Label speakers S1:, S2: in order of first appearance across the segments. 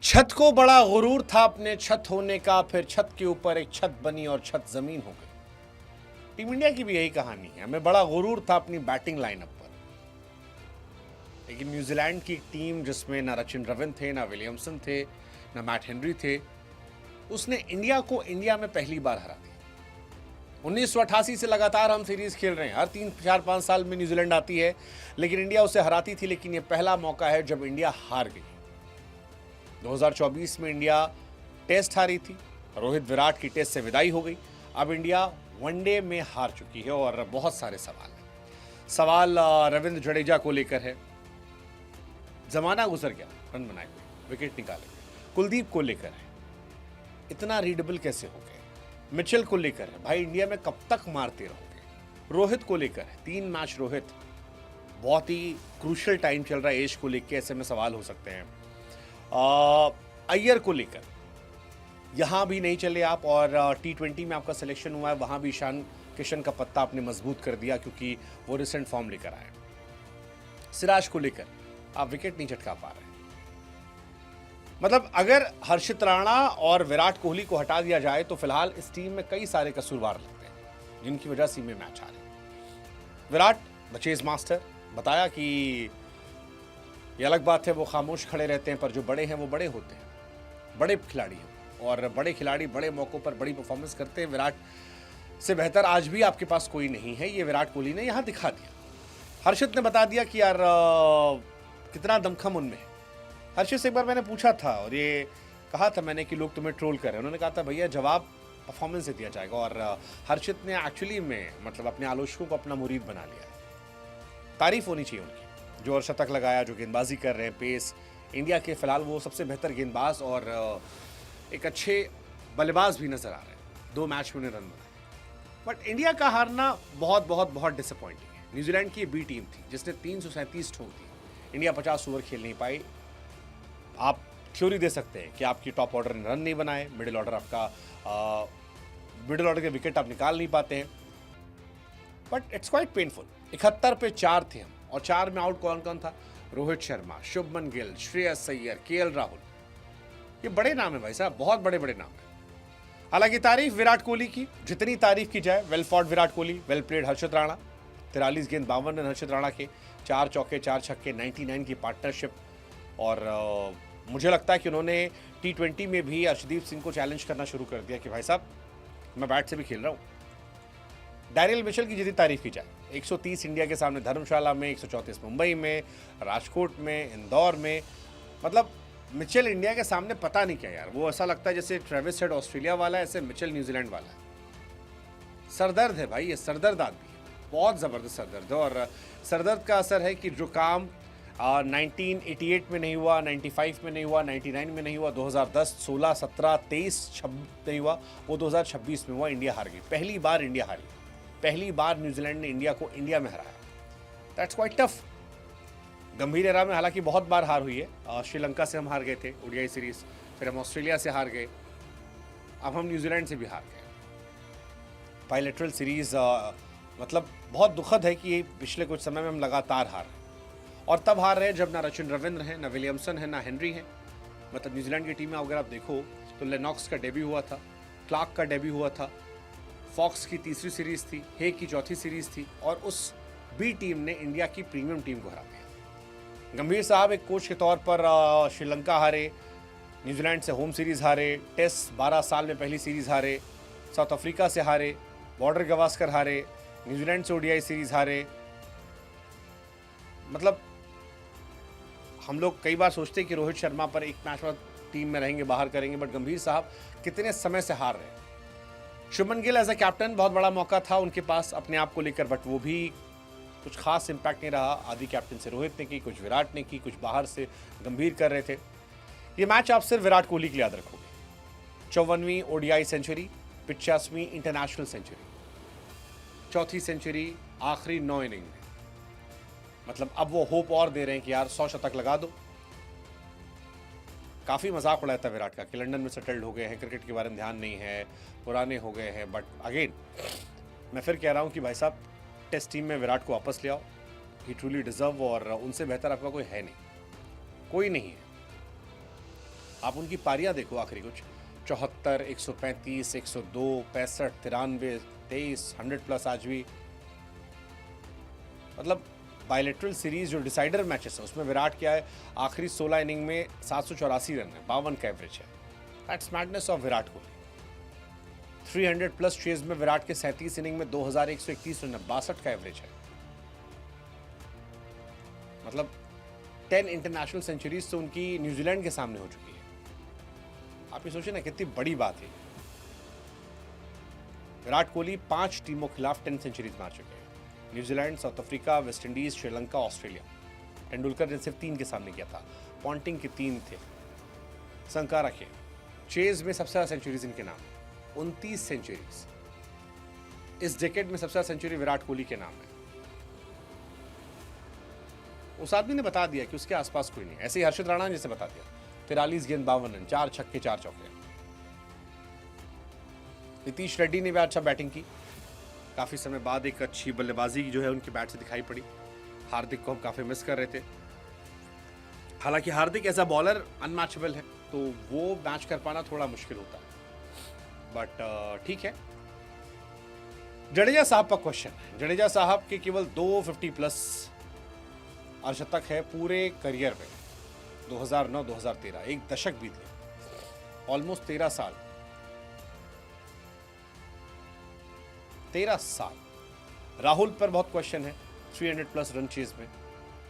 S1: छत को बड़ा गुरूर था अपने छत होने का, फिर छत के ऊपर एक छत बनी और छत जमीन हो गई। टीम इंडिया की भी यही कहानी है। हमें बड़ा गुरूर था अपनी बैटिंग लाइनअप पर, लेकिन न्यूजीलैंड की एक टीम जिसमें ना रचिन रविंद्र थे, ना विलियमसन थे, ना मैट हेनरी थे, उसने इंडिया को इंडिया में पहली बार हरा दिया। 1988 से लगातार हम सीरीज खेल रहे हैं। हर 3-4-5 साल में न्यूजीलैंड आती है, लेकिन इंडिया उसे हराती थी। लेकिन यह पहला मौका है जब इंडिया हार गई। 2024 में इंडिया टेस्ट हारी थी, रोहित विराट की टेस्ट से विदाई हो गई। अब इंडिया वनडे में हार चुकी है और बहुत सारे सवाल हैं। सवाल रविंद्र जडेजा को लेकर है, जमाना गुजर गया, रन बनाए हुए, विकेट निकाले। कुलदीप को लेकर है, इतना रीडेबल कैसे हो गए। मिचेल को लेकर है, भाई इंडिया में कब तक मारते रहोगे। रोहित को लेकर है, 3 मैच रोहित, बहुत ही क्रूशियल टाइम चल रहा है एज को लेकर, ऐसे में सवाल हो सकते हैं। अय्यर को लेकर यहां भी नहीं चले आप, और T20 में आपका सिलेक्शन हुआ है, वहां भी ईशान किशन का पत्ता आपने मजबूत कर दिया क्योंकि वो रिसेंट फॉर्म लेकर आए। सिराज को लेकर आप विकेट नहीं झटका पा रहे। मतलब अगर हर्षित राणा और विराट कोहली को हटा दिया जाए तो फिलहाल इस टीम में कई सारे कसूरवार लगते हैं जिनकी वजह से में मैच हारे। विराट द चेज मास्टर, बताया कि ये अलग बात है वो खामोश खड़े रहते हैं, पर जो बड़े हैं वो बड़े होते हैं, बड़े खिलाड़ी हैं, और बड़े खिलाड़ी बड़े मौकों पर बड़ी परफॉर्मेंस करते हैं। विराट से बेहतर आज भी आपके पास कोई नहीं है, ये विराट कोहली ने यहां दिखा दिया। हर्षित ने बता दिया कि यार कितना दमखम उनमें है। हर्षित से एक बार मैंने पूछा था और ये कहा था मैंने कि लोग तुम्हें ट्रोल कर रहे हैं, उन्होंने कहा था भैया जवाब परफॉर्मेंस से दिया जाएगा। और हर्षित ने एक्चुअली में मतलब अपने आलोचकों को अपना मुरीद बना लिया है। तारीफ होनी चाहिए उनकी, जो शतक लगाया, जो गेंदबाजी कर रहे हैं, पेस। इंडिया के फिलहाल वो सबसे बेहतर गेंदबाज और एक अच्छे बल्लेबाज भी नजर आ रहे हैं। 2 मैच में उन्हें रन बनाए, बट इंडिया का हारना बहुत बहुत बहुत डिसअपॉइंटिंग है। न्यूजीलैंड की बी टीम थी जिसने 337 ठोक दी, इंडिया 50 ओवर खेल नहीं पाई। आप थ्योरी दे सकते हैं कि आपकी टॉप ऑर्डर ने रन नहीं बनाए, मिडिल ऑर्डर आपका मिडिल ऑर्डर के विकेट आप निकाल नहीं पाते हैं, बट इट्स क्वाइट पेनफुल। 71 पे 4 थे हम, और 4 में आउट कौन कौन था? रोहित शर्मा, शुभमन गिल, श्रेयस अय्यर, केएल राहुल। ये बड़े नाम है भाई साहब, बहुत बड़े बड़े नाम है। हालांकि तारीफ विराट कोहली की जितनी तारीफ की जाए, well fought Virat Kohli, well played Harshit Rana. 43 गेंद 52 रन हर्षित राणा के, 4 चौके 4 छक्के, 99 की पार्टनरशिप। और मुझे लगता है कि उन्होंने T20 में भी अर्शदीप सिंह को चैलेंज करना शुरू कर दिया कि भाई साहब मैं बैट से भी खेल रहा हूँ। डैरियल मिचेल की जितनी तारीफ की जाए, 130 इंडिया के सामने धर्मशाला में, 134 मुंबई में, राजकोट में, इंदौर में। मतलब मिचेल इंडिया के सामने पता नहीं क्या यार, वो ऐसा लगता है जैसे ट्रेविस हेड ऑस्ट्रेलिया वाला है, ऐसे मिचेल न्यूजीलैंड वाला है। सरदर्द है भाई, ये सरदर्द आदमी है, बहुत ज़बरदस्त सरदर्द है। और सरदर्द का असर है कि जो काम 1988 में नहीं हुआ, 95 में नहीं हुआ, 99 में नहीं हुआ, 2010, 16, 17, 23, 26 नहीं हुआ, वो 2026 में हुआ। इंडिया हार गई, पहली बार इंडिया हारी, पहली बार न्यूजीलैंड ने इंडिया को इंडिया में हराया। That's quite tough. गंभीर एरा में हालांकि बहुत बार हार हुई है। श्रीलंका से हम हार गए थे ओडीआई सीरीज, फिर हम ऑस्ट्रेलिया से हार गए, अब हम न्यूजीलैंड से भी हार गए। बायलैटरल सीरीज मतलब बहुत दुखद है कि पिछले कुछ समय में हम लगातार हार रहे, और तब हार रहे जब ना रचिन रविंद्र है, ना विलियमसन है, ना हेनरी है। मतलब न्यूजीलैंड की टीम में अगर आप देखो तो लेनॉक्स का डेब्यू हुआ था, क्लार्क का डेब्यू हुआ था, फॉक्स की तीसरी सीरीज थी, हे की चौथी सीरीज थी, और उस बी टीम ने इंडिया की प्रीमियम टीम को हरा दिया। गंभीर साहब एक कोच के तौर पर श्रीलंका हारे, न्यूजीलैंड से होम सीरीज हारे, टेस्ट 12 साल में पहली सीरीज हारे, साउथ अफ्रीका से हारे, बॉर्डर गवास्कर हारे, न्यूजीलैंड से ओडीआई सीरीज हारे। मतलब हम लोग कई बार सोचते हैं कि रोहित शर्मा पर एक मैच बाद टीम में रहेंगे, बाहर करेंगे, बट गंभीर साहब कितने समय से हार रहे हैं। Shubman Gill as a captain, बहुत बड़ा मौका था उनके पास अपने आप को लेकर, बट वो भी कुछ खास इंपैक्ट नहीं रहा। आधी कैप्टन से रोहित ने की, कुछ विराट ने की, कुछ बाहर से गंभीर कर रहे थे। ये मैच आप सिर्फ विराट कोहली के लिए याद रखोगे। 54वीं ओडीआई सेंचुरी, 85वीं इंटरनेशनल सेंचुरी, चौथी सेंचुरी आखिरी 9 इनिंग में। मतलब अब वो होप और दे रहे हैं कि यार 100 शतक लगा दो। काफ़ी मजाक उड़ाया था विराट का कि लंदन में सेटल्ड हो गए हैं, क्रिकेट के बारे में ध्यान नहीं है, पुराने हो गए हैं। बट अगेन मैं फिर कह रहा हूँ कि भाई साहब टेस्ट टीम में विराट को वापस ले आओ, ही ट्रूली डिजर्व, और उनसे बेहतर आपका कोई है नहीं, कोई नहीं है। आप उनकी पारियां देखो आखिरी कुछ 74, 135, 102, 65, 93, 23, 100+ आज भी। मतलब बायलेटरल सीरीज जो डिसाइडर मैचेस है उसमें विराट क्या है, आखिरी 16 इनिंग में 784 रन है, 52 का एवरेज है। That's madness of Virat Kohli. 300+ chase में विराट के 37 इनिंग में 2131 रन है, 62 का एवरेज है। मतलब 10 इंटरनेशनल सेंचुरीज तो उनकी न्यूजीलैंड के सामने हो चुकी है। आप ये सोचिए ना कितनी बड़ी बात है। विराट कोहली 5 टीमों के खिलाफ 10 सेंचुरीज मार चुके हैं, New Zealand, south Africa, West Indies, Sri Lanka, Australia. Tendulkar ने सिर्फ 3 के सामने किया था, पॉन्टिंग के 3 थे, संकारा के। चेज में सबसे ज्यादा सेंचुरीज इनके नाम, 29 सेंचुरीज। इस डेकेड में सबसे ज्यादा सेंचुरी विराट कोहली के नाम है। उस आदमी ने बता दिया कि उसके आसपास कोई नहीं। ऐसे ही हर्षित राणा ने जैसे बता दिया, 43 गेंद 52 रन, 4 छक्के 4 चौके। नीतीश रेड्डी ने भी अच्छा बैटिंग की, काफी समय बाद एक अच्छी बल्लेबाजी जो है उनके बैट से दिखाई पड़ी। हार्दिक को हम काफी मिस कर रहे थे। हालांकि हार्दिक एज अ बॉलर अनमैचेबल है, तो वो मैच कर पाना थोड़ा मुश्किल होता है, बट ठीक है। जडेजा साहब का क्वेश्चन है। जडेजा साहब के केवल 250+ अर्धशतक है पूरे करियर में, 2009-2013, एक दशक बीत गया, ऑलमोस्ट 13 साल। 13 साल। राहुल पर बहुत क्वेश्चन है, 300+ रन चेज में,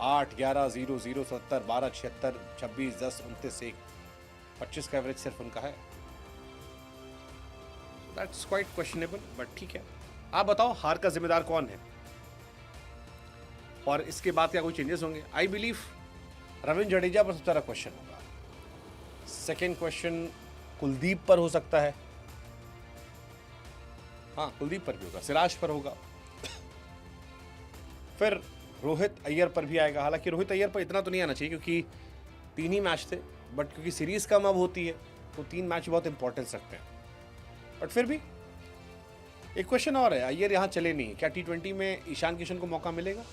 S1: 8, 11, 0, 0, 70, 12, 76, 26, 10, 29, 1, 25 का एवरेज सिर्फ उनका है। दैट्स क्वाइट क्वेश्चनेबल, बट ठीक है। आप बताओ हार का जिम्मेदार कौन है और इसके बाद क्या कोई चेंजेस होंगे? आई बिलीव रविंद्र जडेजा पर सबसे ज्यादा क्वेश्चन होगा। सेकेंड क्वेश्चन कुलदीप पर हो सकता है, हाँ कुलदीप पर भी होगा, सिराज पर होगा, फिर रोहित अय्यर पर भी आएगा। हालांकि रोहित अय्यर पर इतना तो नहीं आना चाहिए क्योंकि 3 ही मैच थे, बट क्योंकि सीरीज कम अब होती है तो 3 मैच बहुत इंपॉर्टेंस रखते हैं। बट फिर भी एक क्वेश्चन और है, अय्यर यहां चले नहीं, क्या T20 में ईशान किशन को मौका मिलेगा?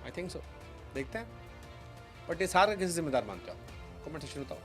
S1: आई थिंक सो, देखते हैं। बट इस हार का किसी जिम्मेदार मानते हो? कमेंट सेक्शन में बताओ।